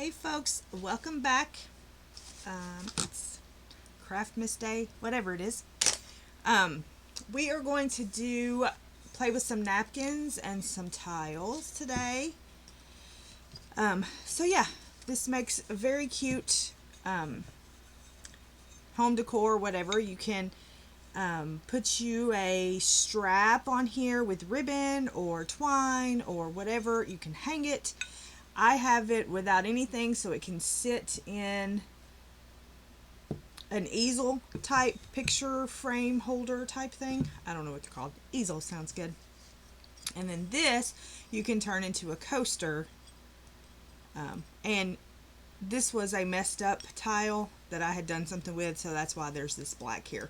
Hey folks, welcome back. It's CRAFTmas Day, whatever it is. We are going to play with some napkins and some tiles today. So yeah, this makes a very cute home decor, whatever. You can put you a strap on here with ribbon or twine or whatever. You can hang it. I have it without anything so it can sit in an easel type picture frame holder type thing. I don't know what they're called. Easel sounds good. And then this you can turn into a coaster. And this was a messed up tile that I had done something with, so that's why there's this black here.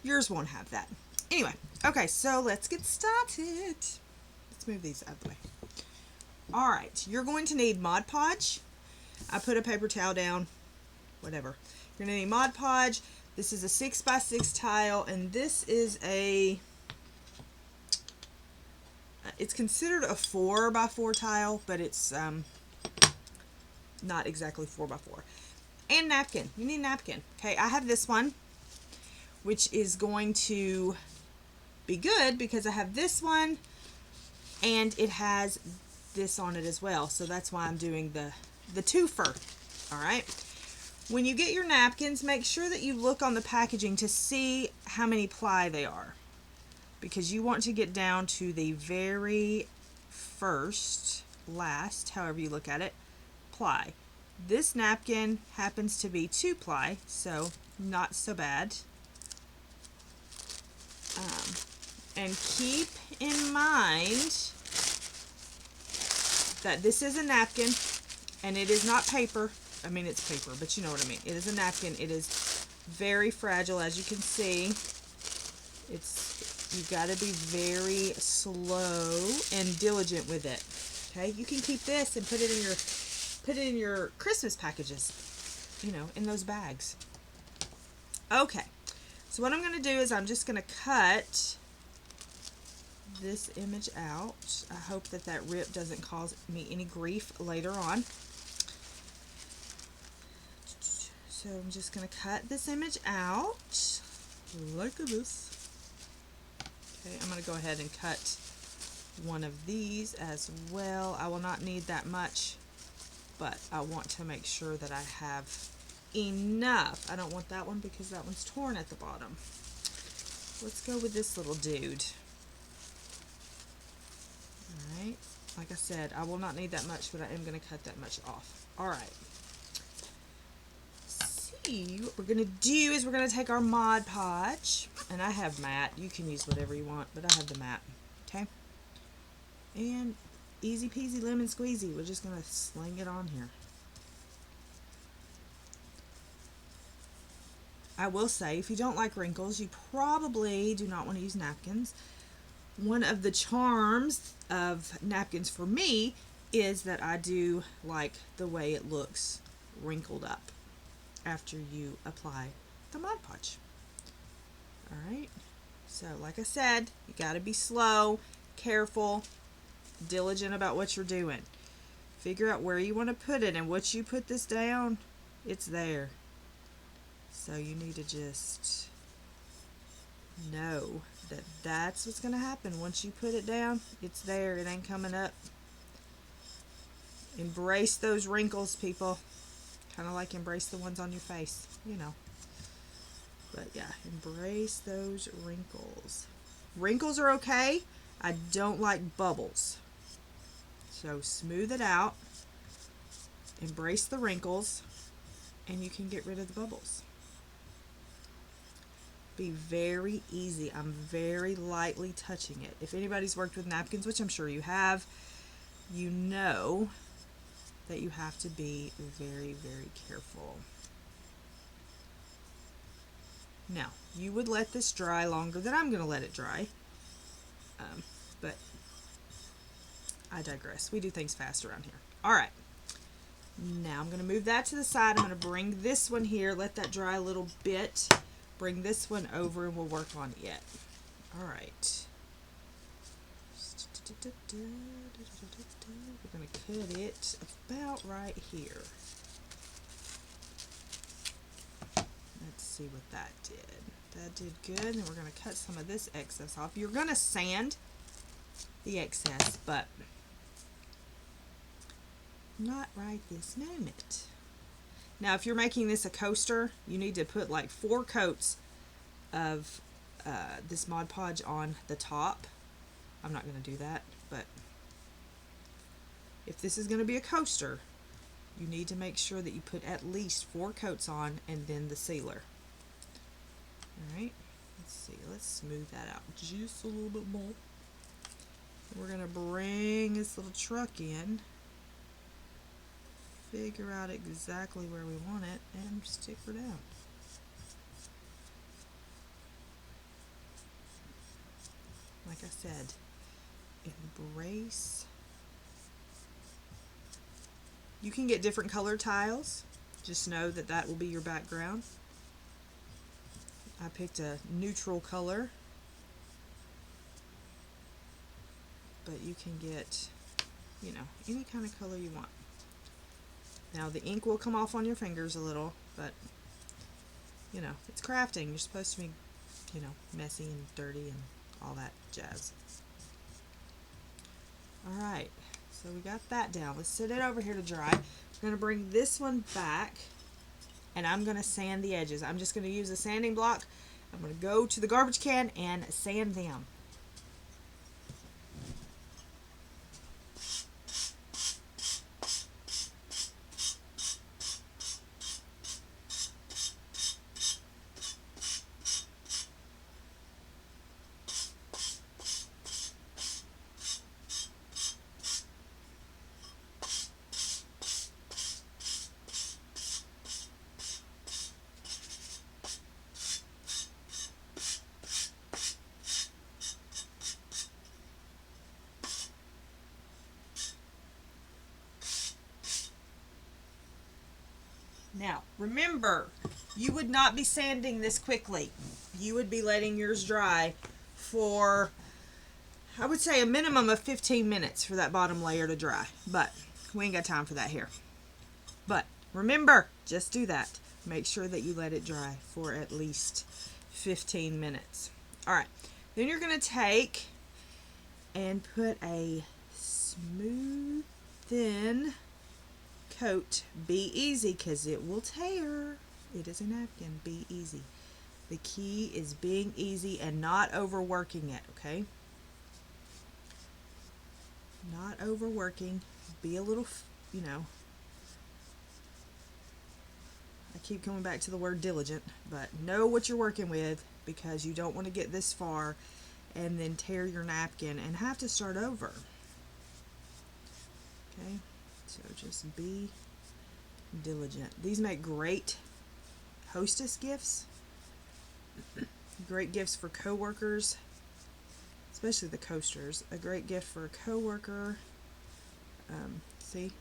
Yours won't have that. Anyway, okay, so let's get started. Let's move these out of the way. Alright, you're going to need Mod Podge. I put a paper towel down, whatever. You're going to need Mod Podge. This is a 6x6 tile, and this is it's considered a 4x4 tile, but it's not exactly 4x4. And napkin. You need napkin. Okay, I have this one, which is going to be good because I have this one, and it has this on it as well, so that's why I'm doing the twofer. All right, when you get your napkins, make sure that you look on the packaging to see how many ply they are, because you want to get down to the very last, however you look at it, ply. This napkin happens to be 2 ply, so not so bad. And keep in mind that this is a napkin, and it is not paper. I mean, it's paper, but you know what I mean. It is a napkin. It is very fragile, as you can see. You've got to be very slow and diligent with it. Okay, you can keep this and put it in your Christmas packages, you know, in those bags. Okay, so what I'm going to do is I'm just going to cut this image out. I hope that rip doesn't cause me any grief later on. So I'm just going to cut this image out like this. Okay, I'm going to go ahead and cut one of these as well. I will not need that much, but I want to make sure that I have enough. I don't want that one because that one's torn at the bottom. Let's go with this little dude. Alright, like I said, I will not need that much, but I am going to cut that much off. Alright. See, what we're going to do is we're going to take our Mod Podge, and I have matte. You can use whatever you want, but I have the matte. Okay? And easy peasy lemon squeezy. We're just going to sling it on here. I will say, if you don't like wrinkles, you probably do not want to use napkins. One of the charms of napkins for me is that I do like the way it looks wrinkled up after you apply the Mod Podge. Alright, so like I said, you got to be slow, careful, diligent about what you're doing. Figure out where you want to put it, and once you put this down, it's there. So you need to just know that that's what's going to happen. Once you put it down, it's there. It ain't coming up. Embrace those wrinkles, people. Kind of like embrace the ones on your face, you know. But yeah, embrace those wrinkles. Wrinkles are okay. I don't like bubbles. So smooth it out. Embrace the wrinkles, and you can get rid of the bubbles. Be very easy. I'm very lightly touching it. If anybody's worked with napkins, which I'm sure you have, you know that you have to be very, very careful. Now, you would let this dry longer than I'm going to let it dry, but I digress. We do things fast around here. All right. Now I'm going to move that to the side. I'm going to bring this one here, let that dry a little bit. Bring this one over and we'll work on it. All right. We're going to cut it about right here. Let's see what that did. That did good. And we're going to cut some of this excess off. You're going to sand the excess, but not right this moment. Now, if you're making this a coaster, you need to put like 4 coats of this Mod Podge on the top. I'm not going to do that, but if this is going to be a coaster, you need to make sure that you put at least 4 coats on and then the sealer. Alright, let's see, let's smooth that out just a little bit more. We're going to bring this little truck in, figure out exactly where we want it, and stick her down. Like I said, embrace. You can get different color tiles. Just know that that will be your background. I picked a neutral color, but you can get, you know, any kind of color you want. Now the ink will come off on your fingers a little, but you know, it's crafting. You're supposed to be, you know, messy and dirty and all that jazz. Alright, so we got that down. Let's sit it over here to dry. We're going to bring this one back, and I'm going to sand the edges. I'm just going to use a sanding block. I'm going to go to the garbage can and sand them. Now, remember, you would not be sanding this quickly. You would be letting yours dry for, I would say, a minimum of 15 minutes for that bottom layer to dry. But we ain't got time for that here. But remember, just do that. Make sure that you let it dry for at least 15 minutes. All right, then you're going to take and put a smooth, thin coat. Be easy, because it will tear. It is a napkin. Be easy. The key is being easy and not overworking it, okay? Not overworking. Be a little, you know, I keep coming back to the word diligent, but know what you're working with, because you don't want to get this far and then tear your napkin and have to start over. Okay? So just be diligent. These make great hostess gifts. Great gifts for coworkers, especially the coasters. A great gift for a coworker. See?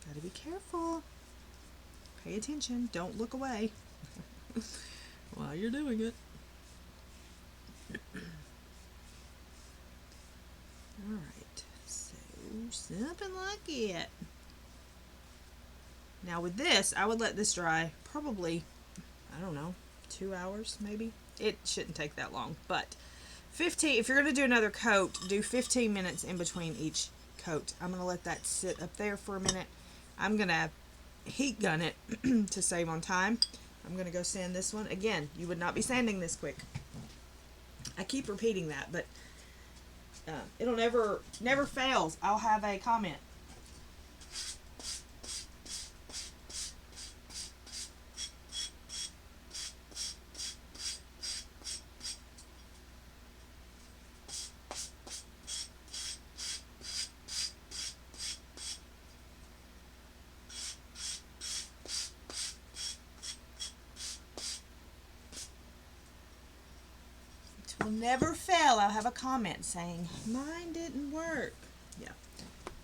Gotta be careful. Pay attention. Don't look away while you're doing it. Alright. Something like it. Now with this, I would let this dry probably, I don't know, 2 hours maybe. It shouldn't take that long, but 15, if you're going to do another coat, do 15 minutes in between each coat. I'm going to let that sit up there for a minute. I'm going to heat gun it to save on time. I'm going to go sand this one. Again, you would not be sanding this quick. I keep repeating that, but it'll never fails. I'll have a comment. Will never fail. I'll have a comment saying mine didn't work. Yeah,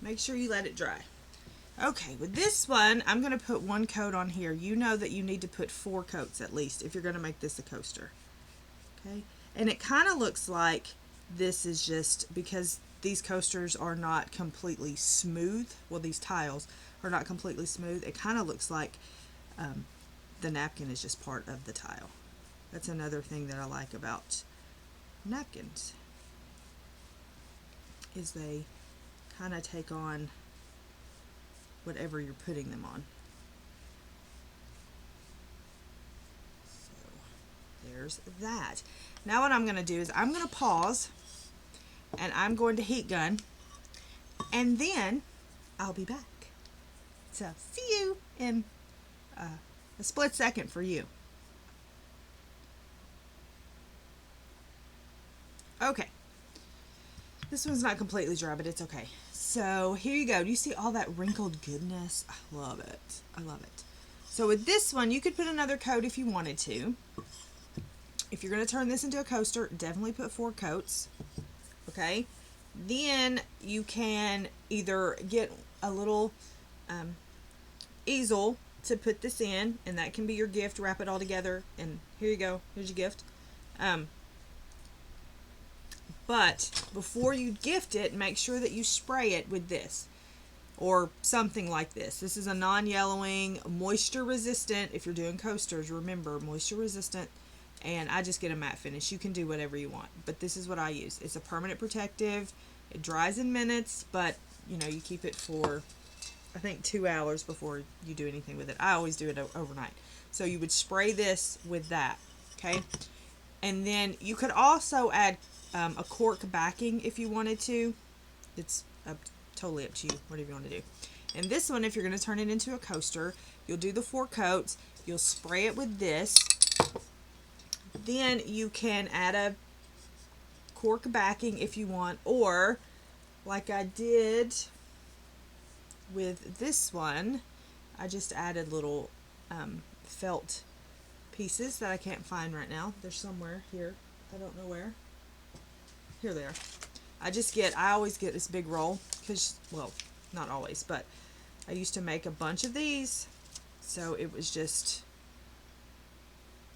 make sure you let it dry. Okay, with this one, I'm going to put 1 coat on here. You know that you need to put 4 coats at least if you're going to make this a coaster. Okay, and it kind of looks like This is just because these coasters are not completely smooth. Well, these tiles are not completely smooth. It kind of looks like the napkin is just part of the tile. That's another thing that I like about napkins, is they kind of take on whatever you're putting them on. So there's that. Now what I'm going to do is I'm going to pause and I'm going to heat gun, and then I'll be back. So see you in a split second for you. Okay. This one's not completely dry, but it's okay. So here you go. Do you see all that wrinkled goodness? I love it. I love it. So with this one, you could put another coat if you wanted to. If you're going to turn this into a coaster, definitely put 4 coats. Okay? Then you can either get a little easel to put this in, and that can be your gift. Wrap it all together, and here you go. Here's your gift. But before you gift it, make sure that you spray it with this or something like this. This is a non-yellowing, moisture resistant. If you're doing coasters, remember, moisture resistant. And I just get a matte finish. You can do whatever you want, but this is what I use. It's a permanent protective. It dries in minutes, but you know, you keep it for, I think, 2 hours before you do anything with it. I always do it overnight. So you would spray this with that, okay? And then you could also add a cork backing if you wanted to. It's totally up to you, whatever you want to do. And this one, if you're going to turn it into a coaster, you'll do the 4 coats. You'll spray it with this. Then you can add a cork backing if you want, or like I did with this one, I just added little felt pieces that I can't find right now. They're somewhere here. I don't know where. Here they are. I always get this big roll because, well, not always, but I used to make a bunch of these, so it was just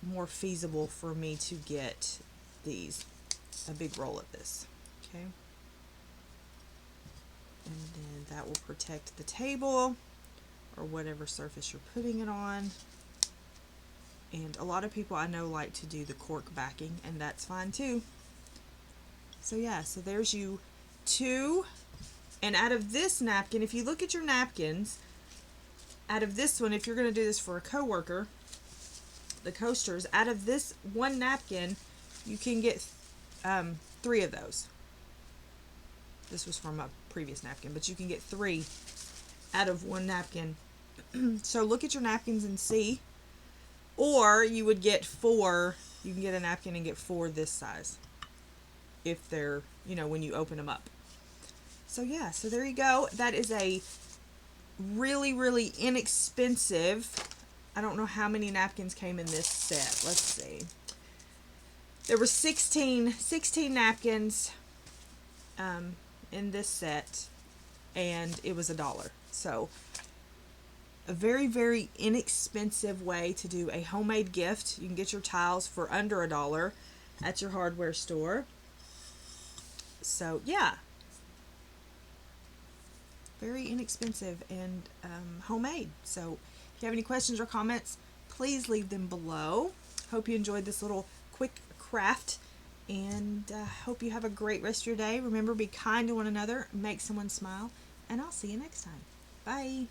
more feasible for me to get a big roll of this. Okay. And then that will protect the table or whatever surface you're putting it on. And a lot of people I know like to do the cork backing, and that's fine too. So yeah, so there's you 2. And out of this napkin, if you look at your napkins, out of this one, if you're going to do this for a coworker, the coasters, out of this one napkin, you can get 3 of those. This was from a previous napkin, but you can get 3 out of one napkin. So look at your napkins and see. Or you would get 4. You can get a napkin and get 4 this size, if they're, you know, when you open them up. So yeah, so there you go. That is a really, really inexpensive. I don't know how many napkins came in this set. Let's see. There were 16 napkins in this set, and it was $1. So a very, very inexpensive way to do a homemade gift. You can get your tiles for under $1 at your hardware store. So yeah, very inexpensive and homemade. So if you have any questions or comments, please leave them below. Hope you enjoyed this little quick craft, and hope you have a great rest of your day. Remember, be kind to one another, make someone smile, and I'll see you next time. Bye.